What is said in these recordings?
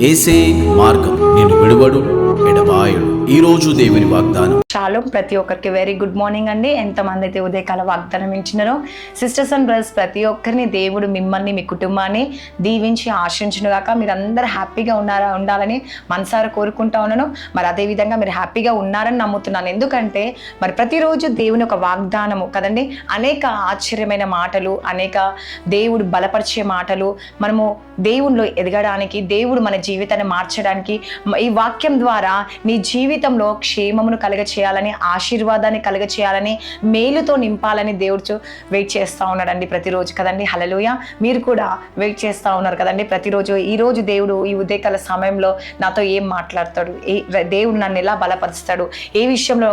ఏసే మార్గం నేను విడువడు ఎడబాయడు. ఈ రోజు దేవుని వాగ్దానం. షాలోమ్. ప్రతి ఒక్కరికి వెరీ గుడ్ మార్నింగ్ అండి. ఎంతమంది అయితే ఉదయకాల వాగ్దానం ఇచ్చినారో సిస్టర్స్ అండ్ బ్రదర్స్, ప్రతి ఒక్కరిని దేవుడు మిమ్మల్ని మీ కుటుంబాన్ని దీవించి ఆశించునుగాక. మీరు అందరూ హ్యాపీగా ఉండాలని మనసారా కోరుకుంటా ఉన్నాను. మరి అదేవిధంగా మీరు హ్యాపీగా ఉన్నారని నమ్ముతున్నాను. ఎందుకంటే మరి ప్రతిరోజు దేవుని ఒక వాగ్దానము కదండి, అనేక ఆశ్చర్యమైన మాటలు, అనేక దేవుడు బలపరిచే మాటలు, మనము దేవునిలో ఎదగడానికి, దేవుడు మన జీవితాన్ని మార్చడానికి, ఈ వాక్యం ద్వారా నీ జీవితంలో క్షేమమును కలగచేయాలని, ఆశీర్వాదాన్ని కలగచేయాలని, మేలుతో నింపాలని దేవుడు వెయిట్ చేస్తూ ఉన్నాడండి ప్రతిరోజు కదండి. హల్లెలూయా. మీరు కూడా వెయిట్ చేస్తూ ఉన్నారు కదండి ప్రతిరోజు. ఈరోజు దేవుడు ఈ ఉదయకాల సమయంలో నాతో ఏం మాట్లాడతాడు, దేవుడు నన్ను ఎలా బలపరుస్తాడు, ఏ విషయంలో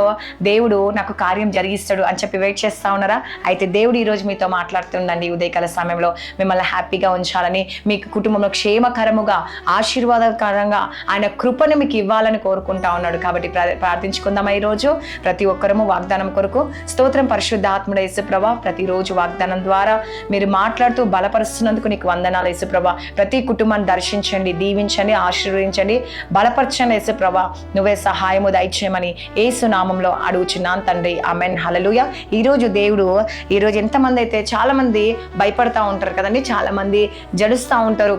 దేవుడు నాకు కార్యం జరిగిస్తాడు అని చెప్పి వెయిట్ చేస్తూ ఉన్నారా? అయితే దేవుడు ఈరోజు మీతో మాట్లాడుతుండండి. ఈ ఉదయకాల సమయంలో మిమ్మల్ని హ్యాపీగా ఉంచాలని, మీకు కుటుంబంలో క్షేమకరముగా, ఆశీర్వాదకరంగా ఆయన కృపను మీకు ఇవ్వాలని కోరుకుంటా ఉన్నాడు. కాబట్టి ప్రార్థించుకుందామా. ఈరోజు ప్రతి ఒక్కరము వాగ్దానం కొరకు స్తోత్రం. పరిశుద్ధాత్ముడ యేసుప్రభా, ప్రతిరోజు వాగ్దానం ద్వారా మీరు మాట్లాడుతూ బలపరుస్తున్నందుకు నీకు వందనాలు యేసుప్రభా. ప్రతి కుటుంబాన్ని దర్శించండి, దీవించండి, ఆశీర్వదించండి, బలపరచండి యేసుప్రభా. నువ్వే సహాయము దయచేయమని యేసు నామంలో అడుగుచున్నాను తండ్రి. ఆమెన్. హల్లెలూయా. ఈరోజు ఎంతమంది అయితే చాలా మంది భయపడతా ఉంటారు కదండి, చాలా మంది జడుస్తూ ఉంటారు.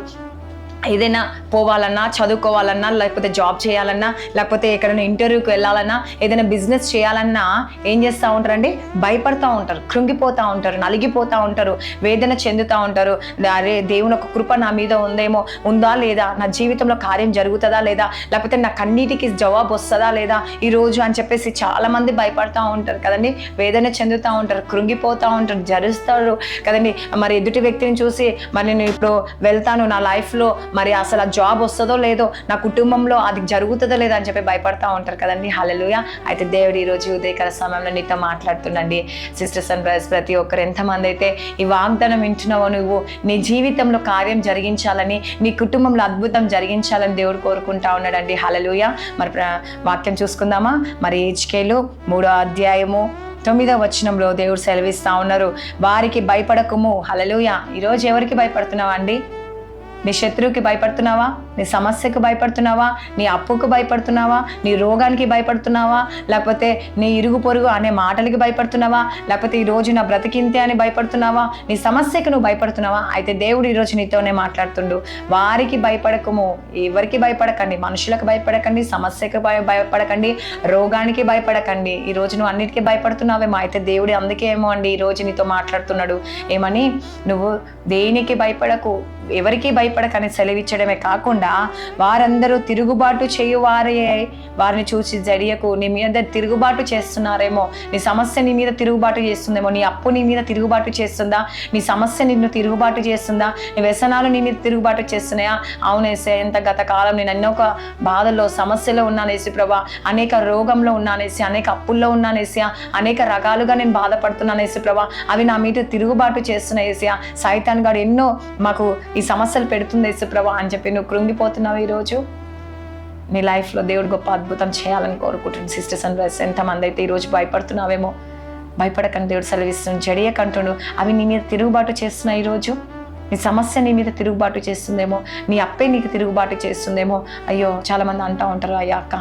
ఏదైనా పోవాలన్నా, చదువుకోవాలన్నా, లేకపోతే జాబ్ చేయాలన్నా, లేకపోతే ఎక్కడైనా ఇంటర్వ్యూకి వెళ్ళాలన్నా, ఏదైనా బిజినెస్ చేయాలన్నా ఏం చేస్తూ ఉంటారండి? భయపడతా ఉంటారు, కృంగిపోతూ ఉంటారు, నలిగిపోతూ ఉంటారు, వేదన చెందుతూ ఉంటారు. అరే, దేవుని ఒక కృప నా మీద ఉందా లేదా, నా జీవితంలో కార్యం జరుగుతుందా లేదా, లేకపోతే నా కన్నీటికి జవాబు వస్తుందా లేదా ఈరోజు అని చెప్పేసి చాలా మంది భయపడతా ఉంటారు కదండి. వేదన చెందుతూ ఉంటారు, కృంగిపోతూ ఉంటారు, జరుస్తారు కదండి. మరి ఎదుటి వ్యక్తిని చూసి మరి నేను ఇప్పుడు వెళ్తాను, నా లైఫ్లో మరి అసలు ఆ జాబ్ వస్తుందో లేదో, నా కుటుంబంలో అది జరుగుతుందో లేదో అని చెప్పి భయపడతా ఉంటారు కదండి. హల్లెలూయా. అయితే దేవుడు ఈరోజు ఉదయకాల సమయంలో నీతో మాట్లాడుతుండండి. సిస్టర్స్ అండ్ బ్రదర్స్, ప్రతి ఒక్కరు ఎంతమంది అయితే ఈ వాగ్దానం వింటున్నావో, నువ్వు నీ జీవితంలో కార్యం జరిగించాలని, నీ కుటుంబంలో అద్భుతం జరిగించాలని దేవుడు కోరుకుంటా ఉన్నాడండి. హల్లెలూయా. మరి వాక్యం చూసుకుందామా. మరి హెచ్కేలు 3వ అధ్యాయము 9వ వచనంలో దేవుడు సెలవిస్తా ఉన్నారు, వారికి భయపడకుము. హల్లెలూయా. ఈరోజు ఎవరికి భయపడుతున్నావా అండి? నీ శత్రువుకి భయపడుతున్నావా? నీ సమస్యకు భయపడుతున్నావా? నీ అప్పుకు భయపడుతున్నావా? నీ రోగానికి భయపడుతున్నావా? లేకపోతే నీ ఇరుగు పొరుగు అనే మాటలకి భయపడుతున్నావా? లేకపోతే ఈరోజు నా బ్రతికింతే అని భయపడుతున్నావా? నీ సమస్యకు నువ్వు భయపడుతున్నావా? అయితే దేవుడు ఈరోజు నీతోనే మాట్లాడుతుండు. వారికి భయపడకము. ఎవరికి భయపడకండి, మనుషులకు భయపడకండి, సమస్యకు భయపడకండి, రోగానికి భయపడకండి. ఈరోజు నువ్వు అన్నిటికీ భయపడుతున్నావేమో. అయితే దేవుడు అందుకే ఏమో అండి ఈరోజు నీతో మాట్లాడుతున్నాడు. ఏమని? నువ్వు దేనికి భయపడకు, ఎవరికి భయపడకని సెలవిచ్చడమే కాకుండా, వారందరూ తిరుగుబాటు చేయువారే, వారిని చూసి జడియకు. నీ మీద తిరుగుబాటు చేస్తున్నారేమో, నీ సమస్య నీ మీద తిరుగుబాటు చేస్తుందేమో, నీ అప్పు నీ మీద తిరుగుబాటు చేస్తుందా, నీ సమస్య నిన్ను తిరుగుబాటు చేస్తుందా, నీ వ్యసనాలు నీ మీద తిరుగుబాటు చేస్తున్నాయా? అవునేసే, ఎంత గత కాలం నేను ఎన్నో ఒక బాధల్లో, సమస్యలో ఉన్నానేసి ప్రభా, అనేక రోగంలో ఉన్నానేసి, అనేక అప్పుల్లో ఉన్నానేసి, అనేక రకాలుగా నేను బాధపడుతున్నానేసి ప్రభా, అవి నా మీద తిరుగుబాటు చేస్తున్నాయేసి, సైతాన్ గాడు ఎన్నో మాకు ఈ సమస్యలు పెడుతుంది యేసుప్రభా అని చెప్పి నువ్వు కృంగిపోతున్నావు. ఈరోజు నీ లైఫ్లో దేవుడు గొప్ప అద్భుతం చేయాలని కోరుకుంటున్నాను. సిస్టర్స్ అండ్ బ్రదర్స్, ఎంతమంది అయితే ఈరోజు భయపడుతున్నావేమో, భయపడకని దేవుడు సెలవిస్తున్నాడు. జడియకంటుడు, అవి నీ మీద తిరుగుబాటు చేస్తున్నాయి. ఈరోజు నీ సమస్య నీ మీద తిరుగుబాటు చేస్తుందేమో, నీ అప్పే నీకు తిరుగుబాటు చేస్తుందేమో. అయ్యో, చాలామంది అంటూ ఉంటారు, అయ్యా అక్క,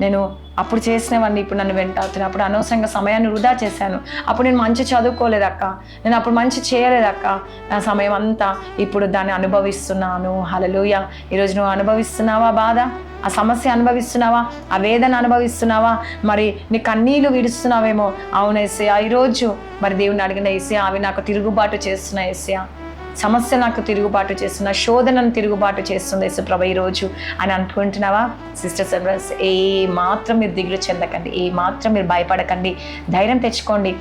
నేను అప్పుడు చేసినవన్నీ ఇప్పుడు నన్ను వెంటాడుతున్నాను, అప్పుడు అనవసరంగా సమయాన్ని వృధా చేశాను, అప్పుడు నేను మంచి చదువుకోలేదక్క, నేను అప్పుడు మంచి చేయలేదక్క, నా సమయం అంతా ఇప్పుడు దాన్ని అనుభవిస్తున్నాను. హల్లెలూయా. ఈరోజు నువ్వు అనుభవిస్తున్నావా బాధ? ఆ సమస్య అనుభవిస్తున్నావా? ఆ వేదన అనుభవిస్తున్నావా? మరి నీ కన్నీళ్ళు విడుస్తున్నావేమో. అవును యేసయ్యా, ఈరోజు మరి దేవుని అడిగిన యేసయ్యా, అవి నాకు తిరుగుబాటు చేస్తున్నా యేసయ్యా, సమస్య నాకు తిరుగుబాటు చేస్తున్నా, శోధనను తిరుగుబాటు చేస్తుంది యేసుప్రభు ఈరోజు అని అనుకుంటున్నావా? సిస్టర్స్ అండ్ బ్రదర్స్, ఏ మాత్రం మీరు దిగులు చెందకండి, ఏ మాత్రం మీరు భయపడకండి, ధైర్యం తెచ్చుకోండి.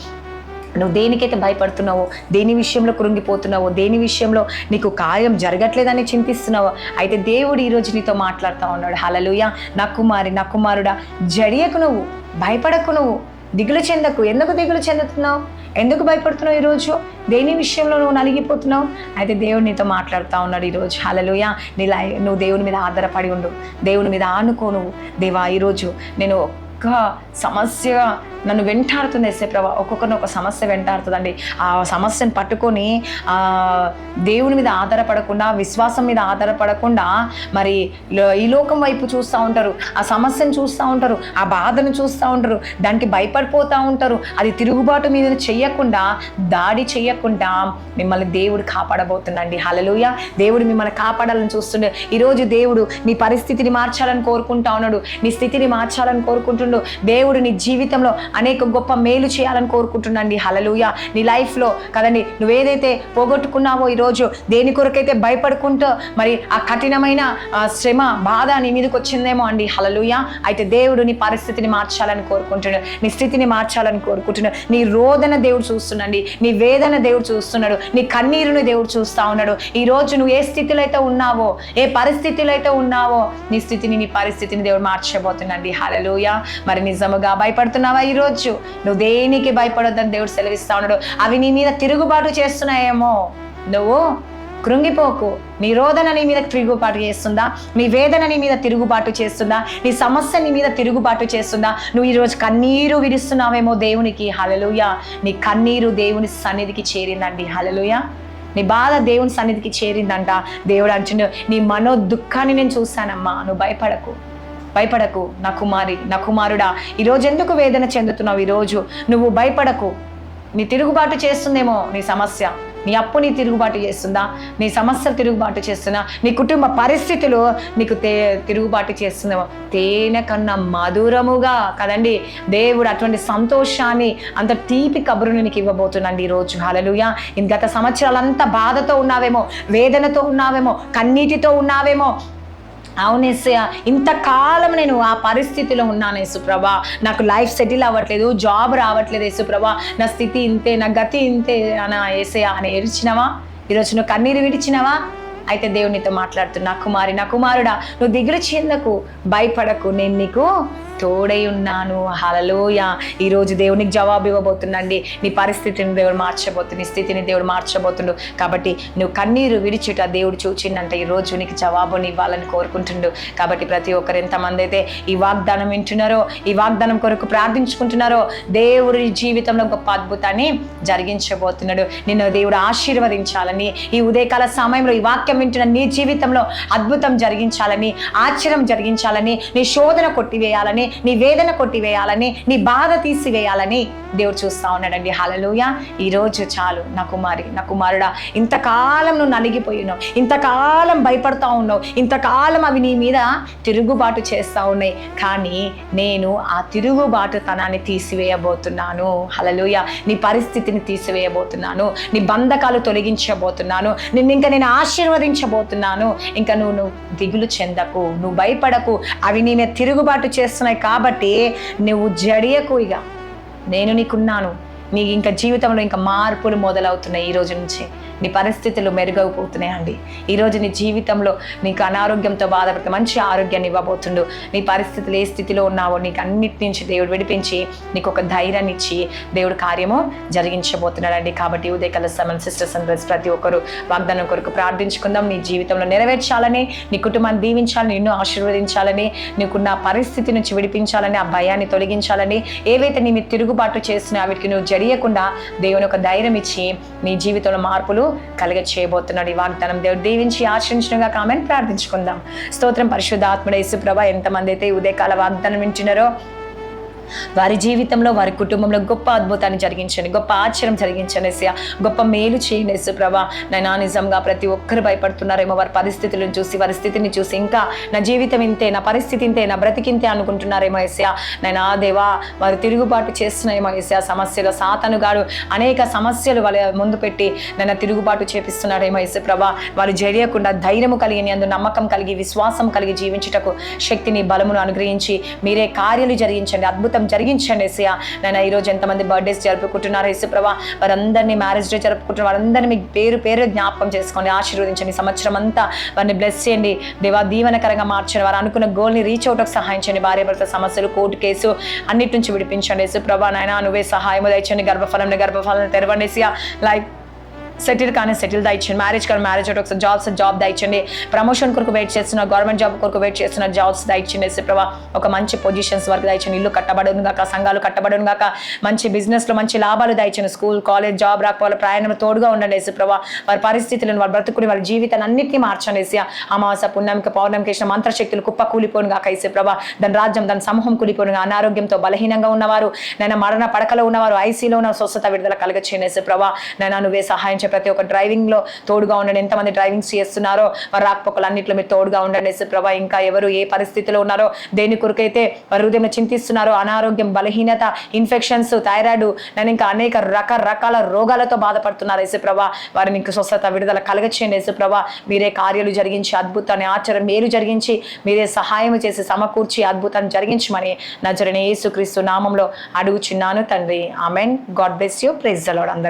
నువ్వు దేనికైతే భయపడుతున్నావో, దేని విషయంలో కృంగిపోతున్నావో, దేని విషయంలో నీకు కార్యం జరగట్లేదని చింతిస్తున్నావో, అయితే దేవుడు ఈరోజు నీతో మాట్లాడుతూ ఉన్నాడు. హల్లెలూయా. నా కుమారి, నా కుమారుడా, జడియకు, నువ్వు భయపడకు, నువ్వు దిగులు చెందకు. ఎందుకు దిగులు చెందుతున్నావు? ఎందుకు భయపడుతున్నావు? ఈరోజు దేని విషయంలో నువ్వు నలిగిపోతున్నావు? అయితే దేవుడు నీతో మాట్లాడుతూ ఉన్నాడు ఈరోజు. హల్లెలూయా. నువ్వు దేవుని మీద ఆధారపడి ఉండు, దేవుని మీద ఆనుకో. నువ్వు దేవా, ఈరోజు నేను పెద్ద సమస్యగా నన్ను వెంటాడుతుంది యేసే ప్రభా. ఒక్కొక్కరిని ఒక సమస్య వెంటాడుతుందండి. ఆ సమస్యను పట్టుకొని దేవుని మీద ఆధారపడకుండా, విశ్వాసం మీద ఆధారపడకుండా మరి ఈ లోకం వైపు చూస్తూ ఉంటారు, ఆ సమస్యను చూస్తూ ఉంటారు, ఆ బాధను చూస్తూ ఉంటారు, దానికి భయపడిపోతూ ఉంటారు. అది తిరుగుబాటు మీద చెయ్యకుండా, దాడి చెయ్యకుండా మిమ్మల్ని దేవుడు కాపాడబోతుండండి. హల్లెలూయా. దేవుడు మిమ్మల్ని కాపాడాలని చూస్తుండే. ఈరోజు దేవుడు నీ పరిస్థితిని మార్చాలని కోరుకుంటా ఉన్నాడు, నీ స్థితిని మార్చాలని కోరుకుంటుండు. దేవుడు నీ జీవితంలో అనేక గొప్ప మేలు చేయాలని కోరుకుంటుండండి. హల్లెలూయా. నీ లైఫ్లో కదండి, నువ్వేదైతే పోగొట్టుకున్నావో ఈరోజు, దేని కొరకైతే భయపడుకుంటూ మరి ఆ కఠినమైన శ్రమ, బాధ నీ మీదకి వచ్చిందేమో అండి. హల్లెలూయా. అయితే దేవుడు నీ పరిస్థితిని మార్చాలని కోరుకుంటున్నాడు, నీ స్థితిని మార్చాలని కోరుకుంటున్నాడు. నీ రోదన దేవుడు చూస్తున్నాడు, నీ వేదన దేవుడు చూస్తున్నాడు, నీ కన్నీరుని దేవుడు చూస్తా ఉన్నాడు. ఈరోజు నువ్వు ఏ స్థితిలో అయితే ఉన్నావో, ఏ పరిస్థితిలో అయితే ఉన్నావో, నీ స్థితిని, నీ పరిస్థితిని దేవుడు మార్చబోతున్నాడు. హల్లెలూయా. మరి నిజముగా భయపడుతున్నావా? ఈరోజు నువ్వు దేనికి భయపడొద్దని దేవుడు సెలవిస్తా ఉన్నాడు. అవి నీ మీద తిరుగుబాటు చేస్తున్నాయేమో, నువ్వు కృంగిపోకు. నీ రోదన నీ మీద తిరుగుబాటు చేస్తుందా? నీ వేదన నీ మీద తిరుగుబాటు చేస్తుందా? నీ సమస్య నీ మీద తిరుగుబాటు చేస్తుందా? నువ్వు ఈరోజు కన్నీరు విడుస్తున్నావేమో దేవునికి. హల్లెలూయా. నీ కన్నీరు దేవుని సన్నిధికి చేరిందండి. హల్లెలూయా. నీ బాధ దేవుని సన్నిధికి చేరిందంట. దేవుడు అంటున్నాడు, నీ మనో దుఃఖాన్ని నేను చూశానమ్మా, నువ్వు భయపడకు నా కుమారి, నా కుమారుడా. ఈరోజు ఎందుకు వేదన చెందుతున్నావు? ఈరోజు నువ్వు భయపడకు. నీ తిరుగుబాటు చేస్తుందేమో నీ సమస్య, నీ అప్పు నీ తిరుగుబాటు చేస్తుందా? నీ సమస్యలు తిరుగుబాటు చేస్తున్నా? నీ కుటుంబ పరిస్థితులు నీకు తిరుగుబాటు చేస్తుందేమో? తేనె కన్నా మధురముగా కదండి దేవుడు అటువంటి సంతోషాన్ని, అంత తీపి కబురుని నీకు ఇవ్వబోతున్నాండి ఈరోజు. హల్లెలూయా. గత సంవత్సరాలంతా బాధతో ఉన్నావేమో, వేదనతో ఉన్నావేమో, కన్నీటితో ఉన్నావేమో. అవునేసయ్యా, ఇంతకాలం నేను ఆ పరిస్థితిలో ఉన్నాను యేసుప్రభా, నాకు లైఫ్ సెటిల్ అవ్వట్లేదు, జాబ్ రావట్లేదు యేసుప్రభా, నా స్థితి ఇంతే, నా గతి ఇంతే అనా యేసయ్యా అని ఏడ్చినవా? ఈరోజు నువ్వు కన్నీరు విడిచినవా? అయితే దేవుడు నీతో మాట్లాడుతున్నా, కుమారి, నా కుమారుడా, నువ్వు దిగులు చెందకు, భయపడకు, నేను నీకు తోడై ఉన్నాను. హల్లెలూయా. ఈరోజు దేవునికి జవాబు ఇవ్వబోతుందండి. నీ పరిస్థితిని దేవుడు మార్చబోతుంది, నీ స్థితిని దేవుడు మార్చబోతుండు. కాబట్టి నువ్వు కన్నీరు విడిచిట దేవుడు చూచిందంటే ఈరోజు నీకు జవాబుని ఇవ్వాలని కోరుకుంటుండు. కాబట్టి ప్రతి ఒక్కరు ఎంతమంది అయితే ఈ వాగ్దానం వింటున్నారో, ఈ వాగ్దానం కొరకు ప్రార్థించుకుంటున్నారో, దేవుడి జీవితంలో గొప్ప అద్భుతాన్ని జరిగించబోతున్నాడు. నిన్ను దేవుడు ఆశీర్వదించాలని, ఈ ఉదయకాల సమయంలో ఈ వాక్యం వింటున్న నీ జీవితంలో అద్భుతం జరిగించాలని, ఆశ్చర్యం జరిగించాలని, నీ శోధన కొట్టివేయాలని, నీ వేదన కొట్టివేయాలని, నీ బాధ తీసివేయాలని దేవుడు చూస్తా ఉన్నాడండి. హల్లెలూయా. ఈరోజు చాలు నా కుమారి, నా కుమారుడా, ఇంతకాలం నువ్వు నలిగిపోయినావు, ఇంతకాలం భయపడతా ఉన్నావు, ఇంతకాలం అవి నీ మీద తిరుగుబాటు చేస్తూ ఉన్నాయి. కానీ నేను ఆ తిరుగుబాటుతనాన్ని తీసివేయబోతున్నాను. హల్లెలూయా. నీ పరిస్థితిని తీసివేయబోతున్నాను, నీ బంధకాలు తొలగించబోతున్నాను, నిన్ను ఇంకా నేను ఆశీర్వదించబోతున్నాను. ఇంకా నువ్వు దిగులు చెందకు, నువ్వు భయపడకు. అవి నీ మీద తిరుగుబాటు చేస్తున్నాయి కాబట్టి నువ్వు జడియకు. ఇక నేను నీకున్నాను. నీ ఇంకా జీవితంలో ఇంకా మార్పులు మొదలవుతున్నాయి. ఈ రోజు నుంచి నీ పరిస్థితులు మెరుగైపోతున్నాయండి. ఈరోజు నీ జీవితంలో నీకు అనారోగ్యంతో బాధపడితే మంచి ఆరోగ్యాన్ని ఇవ్వబోతుండు. నీ పరిస్థితులు ఏ స్థితిలో ఉన్నావో నీకు అన్నిటి నుంచి దేవుడు విడిపించి నీకు ఒక ధైర్యాన్ని ఇచ్చి దేవుడు కార్యము జరిగించబోతున్నాడండి. కాబట్టి ఉదయకాల సమయం సిస్టర్స్ అండ్ బ్రదర్స్ ప్రతి ఒక్కరు వాగ్దానం కొరకు ప్రార్థించుకుందాం. నీ జీవితంలో నెరవేర్చాలని, నీ కుటుంబాన్ని దీవించాలని, నిన్ను ఆశీర్వదించాలని, నీకున్న పరిస్థితి నుంచి విడిపించాలని, ఆ భయాన్ని తొలగించాలని, ఏవైతే నీ మీద తిరుగుబాటు చేసినా వీటికి నువ్వు జడియకుండా దేవుని ఒక ధైర్యం ఇచ్చి నీ జీవితంలో మార్పులు కలిగ చేయబోతున్నాడు. ఈ వాగ్దానం దేవుడు దీవించి ఆశ్రయించినగా కామెంట్ ప్రార్థించుకుందాం. స్తోత్రం పరిశుద్ధాత్ముడ యేసుప్రభా. ఎంతమంది అయితే ఉదయకాల వాగ్దానం వింటున్నారో వారి జీవితంలో, వారి కుటుంబంలో గొప్ప అద్భుతాన్ని జరిగించండి, గొప్ప ఆశ్చర్యం జరిగించండి యేసయ్యా, గొప్ప మేలు చేయండి యేసుప్రభా. నైనా నిజంగా ప్రతి ఒక్కరు భయపడుతున్నారేమో, వారి పరిస్థితులను చూసి, వారి స్థితిని చూసి, ఇంకా నా జీవితం ఇంతే, నా పరిస్థితి ఇంతే, నా బ్రతికింతే అనుకుంటున్నారేమో యేసయ్యా. నైనా దేవా, వారు తిరుగుబాటు చేస్తున్నాయేమో యేసయ్యా. సమస్యలు సాతానుగాడు అనేక సమస్యలు వాళ్ళ ముందు పెట్టి నన్ను తిరుగుబాటు చేపిస్తున్నాడేమో యేసుప్రభా. వారు జరియకుండా ధైర్యము కలిగి, నీ అందు నమ్మకం కలిగి, విశ్వాసం కలిగి జీవించుటకు శక్తిని, బలమును అనుగ్రహించి మీరే కార్యాలు జరిగించండి, అద్భుతం జరిగించండి యేసయ్యా. నేను ఈరోజు ఎంతమంది బర్త్డేస్ జరుపుకుంటున్నారు యేసుప్రభా, వారందరినీ మ్యారేజ్ డే జరుపుకుంటున్నారు, వారందరినీ మీకు పేరు పేరు జ్ఞాపకం చేసుకోండి, ఆశీర్వదించండి. సంవత్సరం అంతా వారిని బ్లెస్ చేయండి దేవా, దీవెనకరంగా మార్చండి. వారు అనుకున్న గోల్ని రీచ్ అవుట్కి సహాయం చేయండి. భార్యాభర్త సమస్యలు, కోర్టు కేసు అన్నిటి నుంచి విడిపించండి యేసుప్రభా. నాయనా నువ్వే సహాయం దయచండి. గర్భఫలం తెరవండి యేసయ్యా. సెటిల్ కానీ సెటిల్ దయచండి, మ్యారేజ్ కానీ మ్యారేజ్ ఒకసారి జాబ్ దయచండి, ప్రమోషన్ కొరకు వెయిట్ చేస్తున్న గవర్నమెంట్ జాబ్ కొరకు వెయిట్ చేస్తున్న జాబ్స్ దయచండి యేసుప్రభా. ఒక మంచి పొజిషన్స్ వరకు దయచండి, ఇల్లు కట్టబడును గాక, సంఘాలు కట్టబడును గాక, మంచి బిజినెస్ లో మంచి లాభాలు దయచండి, స్కూల్ కాలేజ్ జాబ్ రాకపోవాలి, ప్రయాణం తోడుగా ఉండండి యేసుప్రభా. వారి పరిస్థితులను వారి బ్రతుకుని వారి జీవితాన్ని అన్నింటినీ మార్చండి యేసయ్యా. అమావాస పుణ్యానికి పౌర్ణమికి వేసిన మంత్రశక్తులు కుప్ప కూలిపోను గాక యేసుప్రభా. దాని రాజ్యం దాని సమూహం కూలిపోను, అనారోగ్యంతో బలహీనంగా ఉన్నవారు, నేను మరణ పడకలో ఉన్నవారు, ఐసీలో ఉన్న స్వస్థత విడుదల కలగచేయండి యేసుప్రభా. నేను నువ్వే సహాయం చేయ, ప్రతి ఒక్క డ్రైవింగ్ లో తోడుగా ఉండండి. ఎంతమంది డ్రైవింగ్స్ చేస్తున్నారో వారి రాకపోకలు అన్నింటిలో మీరు తోడుగా ఉండండి యేసుప్రభా. ఇంకా ఎవరు ఏ పరిస్థితిలో ఉన్నారో, దేని కొరకైతే వారి హృదయంలో చింతిస్తున్నారో, అనారోగ్యం, బలహీనత, ఇన్ఫెక్షన్స్, థైరాయిడ్, నేను ఇంకా అనేక రకరకాల రోగాలతో బాధపడుతున్నారు యేసుప్రభా. వారిని ఇంక స్వస్థత విడుదల కలగచేయండి యేసుప్రభా. మీరే కార్యాలు జరిగించి అద్భుతాన్ని ఆచరణ మేలు జరిగించి మీరే సహాయం చేసి సమకూర్చి అద్భుతాన్ని జరిగించమని నజరేయుడైన యేసుక్రీస్తు నామంలో అడుగుచున్నాను తండ్రి. Amen. God bless you. Praise the lord అందరికీ.